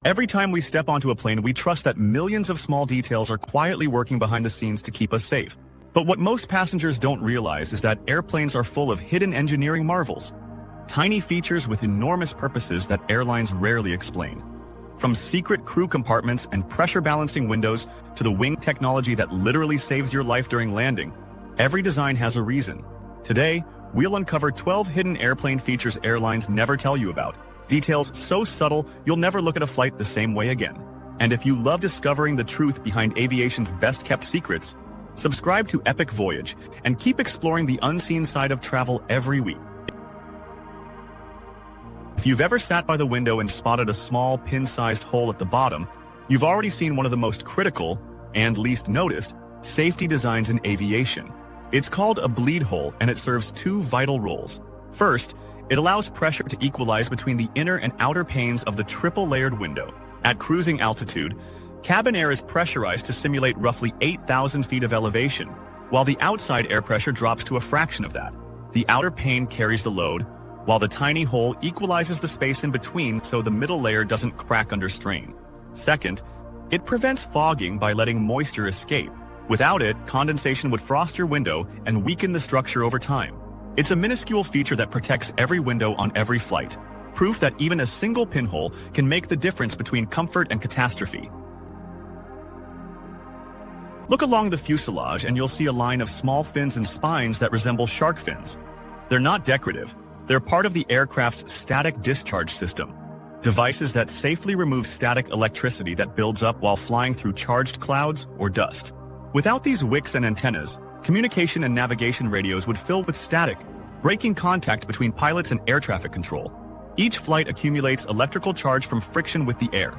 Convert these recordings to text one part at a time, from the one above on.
Every time we step onto a plane, we trust that millions of small details are quietly working behind the scenes to keep us safe. But what most passengers don't realize is that airplanes are full of hidden engineering marvels. Tiny features with enormous purposes that airlines rarely explain. From secret crew compartments and pressure balancing windows to the wing technology that literally saves your life during landing, every design has a reason. Today, we'll uncover 12 hidden airplane features airlines never tell you about. Details so subtle, you'll never look at a flight the same way again. And if you love discovering the truth behind aviation's best-kept secrets, subscribe to Epic Voyage and keep exploring the unseen side of travel every week. If you've ever sat by the window and spotted a small, pin-sized hole at the bottom, you've already seen one of the most critical, and least noticed, safety designs in aviation. It's called a bleed hole, and it serves two vital roles. First, it allows pressure to equalize between the inner and outer panes of the triple-layered window. At cruising altitude, cabin air is pressurized to simulate roughly 8,000 feet of elevation, while the outside air pressure drops to a fraction of that. The outer pane carries the load, while the tiny hole equalizes the space in between so the middle layer doesn't crack under strain. Second, it prevents fogging by letting moisture escape. Without it, condensation would frost your window and weaken the structure over time. It's a minuscule feature that protects every window on every flight, proof that even a single pinhole can make the difference between comfort and catastrophe. Look along the fuselage and you'll see a line of small fins and spines that resemble shark fins. They're not decorative. They're part of the aircraft's static discharge system, devices that safely remove static electricity that builds up while flying through charged clouds or dust. Without these wicks and antennas, communication and navigation radios would fill with static, breaking contact between pilots and air traffic control. Each flight accumulates electrical charge from friction with the air.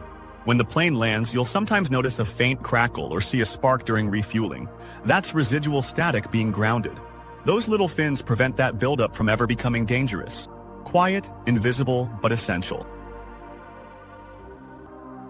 When the plane lands, you'll sometimes notice a faint crackle or see a spark during refueling. That's residual static being grounded. Those little fins prevent that buildup from ever becoming dangerous. Quiet, invisible, but essential.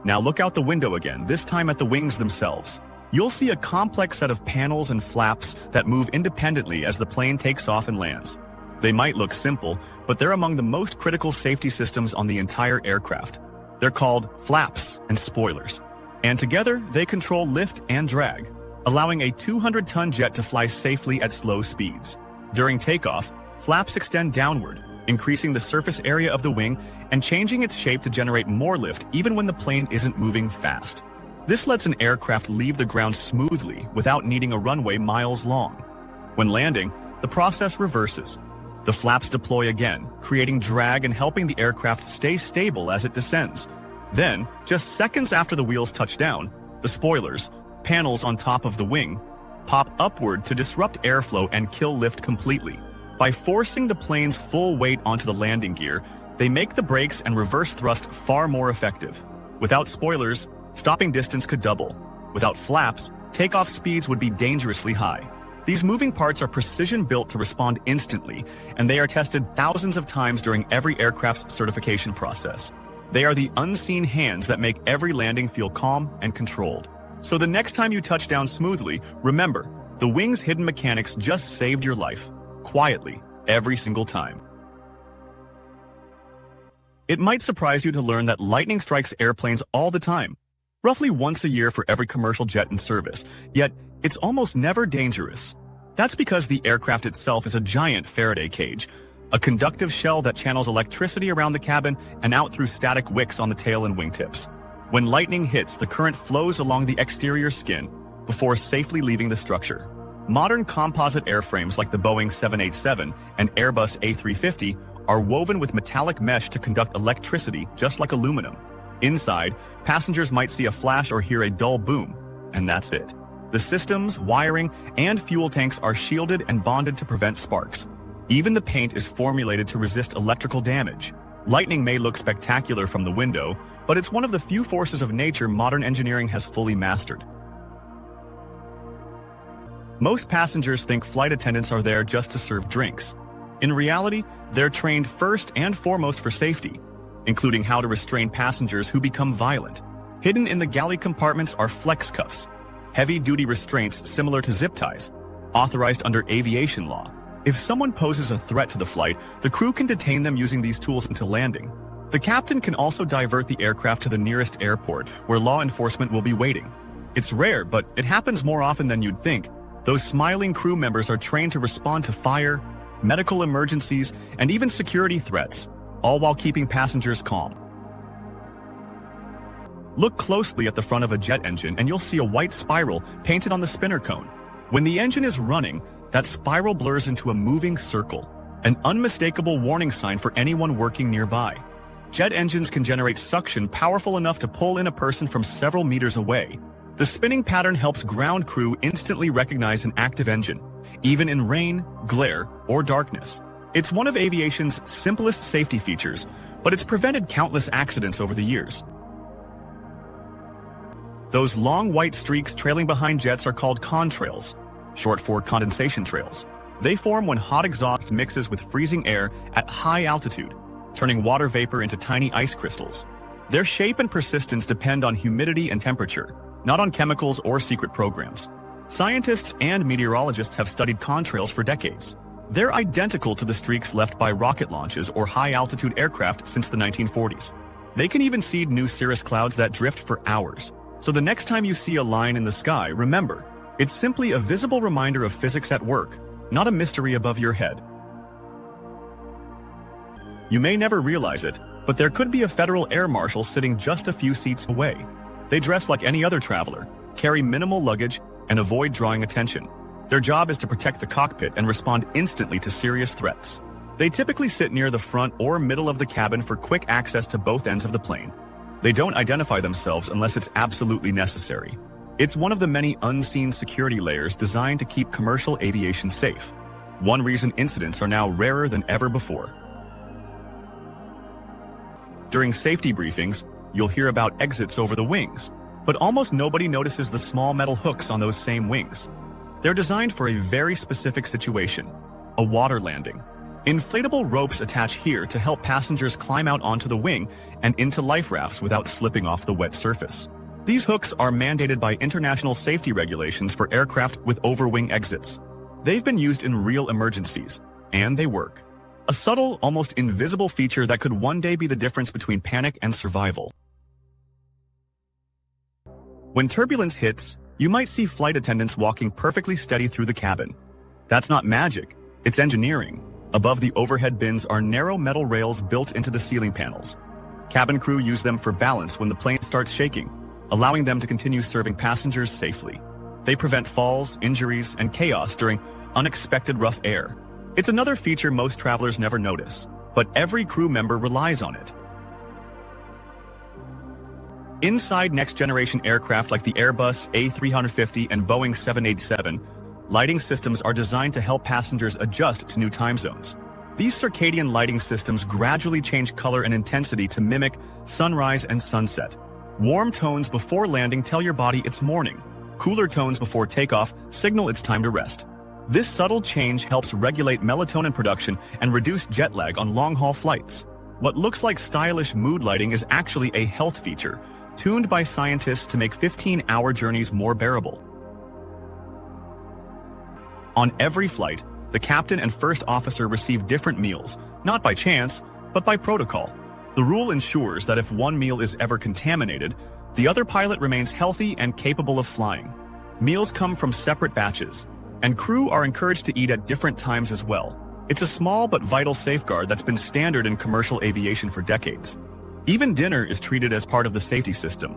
Now look out the window again, this time at the wings themselves. You'll see a complex set of panels and flaps that move independently as the plane takes off and lands. They might look simple, but they're among the most critical safety systems on the entire aircraft. They're called flaps and spoilers, and together they control lift and drag, allowing a 200-ton jet to fly safely at slow speeds. During takeoff, flaps extend downward, increasing the surface area of the wing and changing its shape to generate more lift even when the plane isn't moving fast. This lets an aircraft leave the ground smoothly without needing a runway miles long. When landing, the process reverses. The flaps deploy again, creating drag and helping the aircraft stay stable as it descends. Then, just seconds after the wheels touch down, the spoilers, panels on top of the wing, pop upward to disrupt airflow and kill lift completely. By forcing the plane's full weight onto the landing gear, they make the brakes and reverse thrust far more effective. Without spoilers, stopping distance could double. Without flaps, takeoff speeds would be dangerously high. These moving parts are precision-built to respond instantly, and they are tested thousands of times during every aircraft's certification process. They are the unseen hands that make every landing feel calm and controlled. So the next time you touch down smoothly, remember, the wing's hidden mechanics just saved your life, quietly, every single time. It might surprise you to learn that lightning strikes airplanes all the time, roughly once a year for every commercial jet in service, yet it's almost never dangerous. That's because the aircraft itself is a giant Faraday cage, a conductive shell that channels electricity around the cabin and out through static wicks on the tail and wingtips. When lightning hits, the current flows along the exterior skin before safely leaving the structure. Modern composite airframes like the Boeing 787 and Airbus A350 are woven with metallic mesh to conduct electricity just like aluminum. Inside, passengers might see a flash or hear a dull boom, and that's it. The systems, wiring, and fuel tanks are shielded and bonded to prevent sparks. Even the paint is formulated to resist electrical damage. Lightning may look spectacular from the window, but it's one of the few forces of nature modern engineering has fully mastered. Most passengers think flight attendants are there just to serve drinks. In reality, they're trained first and foremost for safety, including how to restrain passengers who become violent. Hidden in the galley compartments are flex cuffs, heavy-duty restraints similar to zip ties, authorized under aviation law. If someone poses a threat to the flight, the crew can detain them using these tools until landing. The captain can also divert the aircraft to the nearest airport where law enforcement will be waiting. It's rare, but it happens more often than you'd think. Those smiling crew members are trained to respond to fire, medical emergencies, and even security threats, all while keeping passengers calm. Look closely at the front of a jet engine and you'll see a white spiral painted on the spinner cone. When the engine is running, that spiral blurs into a moving circle, an unmistakable warning sign for anyone working nearby. Jet engines can generate suction powerful enough to pull in a person from several meters away. The spinning pattern helps ground crew instantly recognize an active engine, even in rain, glare, or darkness. It's one of aviation's simplest safety features, but it's prevented countless accidents over the years. Those long white streaks trailing behind jets are called contrails, short for condensation trails. They form when hot exhaust mixes with freezing air at high altitude, turning water vapor into tiny ice crystals. Their shape and persistence depend on humidity and temperature, not on chemicals or secret programs. Scientists and meteorologists have studied contrails for decades. They're identical to the streaks left by rocket launches or high-altitude aircraft since the 1940s. They can even seed new cirrus clouds that drift for hours. So the next time you see a line in the sky, remember, it's simply a visible reminder of physics at work, not a mystery above your head. You may never realize it, but there could be a federal air marshal sitting just a few seats away. They dress like any other traveler, carry minimal luggage, and avoid drawing attention. Their job is to protect the cockpit and respond instantly to serious threats. They typically sit near the front or middle of the cabin for quick access to both ends of the plane. They don't identify themselves unless it's absolutely necessary. It's one of the many unseen security layers designed to keep commercial aviation safe. One reason incidents are now rarer than ever before. During safety briefings, you'll hear about exits over the wings, but almost nobody notices the small metal hooks on those same wings. They're designed for a very specific situation, a water landing. Inflatable ropes attach here to help passengers climb out onto the wing and into life rafts without slipping off the wet surface. These hooks are mandated by international safety regulations for aircraft with overwing exits. They've been used in real emergencies, and they work. A subtle, almost invisible feature that could one day be the difference between panic and survival. When turbulence hits, you might see flight attendants walking perfectly steady through the cabin. That's not magic, it's engineering. Above the overhead bins are narrow metal rails built into the ceiling panels. Cabin crew use them for balance when the plane starts shaking, allowing them to continue serving passengers safely. They prevent falls, injuries, and chaos during unexpected rough air. It's another feature most travelers never notice, but every crew member relies on it. Inside next-generation aircraft like the Airbus A350 and Boeing 787, lighting systems are designed to help passengers adjust to new time zones. These circadian lighting systems gradually change color and intensity to mimic sunrise and sunset. Warm tones before landing tell your body it's morning. Cooler tones before takeoff signal it's time to rest. This subtle change helps regulate melatonin production and reduce jet lag on long-haul flights. What looks like stylish mood lighting is actually a health feature, tuned by scientists to make 15-hour journeys more bearable. On every flight, the captain and first officer receive different meals, not by chance, but by protocol. The rule ensures that if one meal is ever contaminated, the other pilot remains healthy and capable of flying. Meals come from separate batches, and crew are encouraged to eat at different times as well. It's a small but vital safeguard that's been standard in commercial aviation for decades. Even dinner is treated as part of the safety system.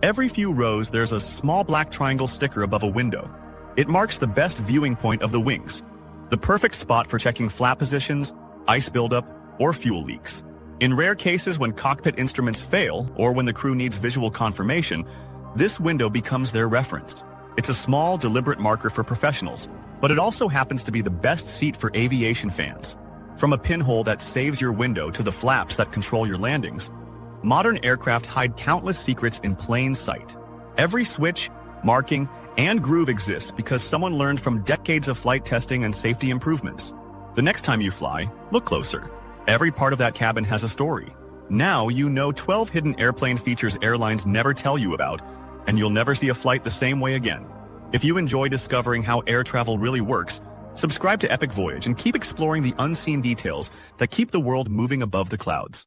Every few rows, there's a small black triangle sticker above a window. It marks the best viewing point of the wings, the perfect spot for checking flap positions, ice buildup, or fuel leaks. In rare cases when cockpit instruments fail or when the crew needs visual confirmation, this window becomes their reference. It's a small, deliberate marker for professionals, but it also happens to be the best seat for aviation fans. From a pinhole that saves your window to the flaps that control your landings, modern aircraft hide countless secrets in plain sight. Every switch, marking, and groove exists because someone learned from decades of flight testing and safety improvements. The next time you fly, look closer. Every part of that cabin has a story. Now you know 12 hidden airplane features airlines never tell you about, and you'll never see a flight the same way again. If you enjoy discovering how air travel really works, Subscribe to Epic Voyage and keep exploring the unseen details that keep the world moving above the clouds.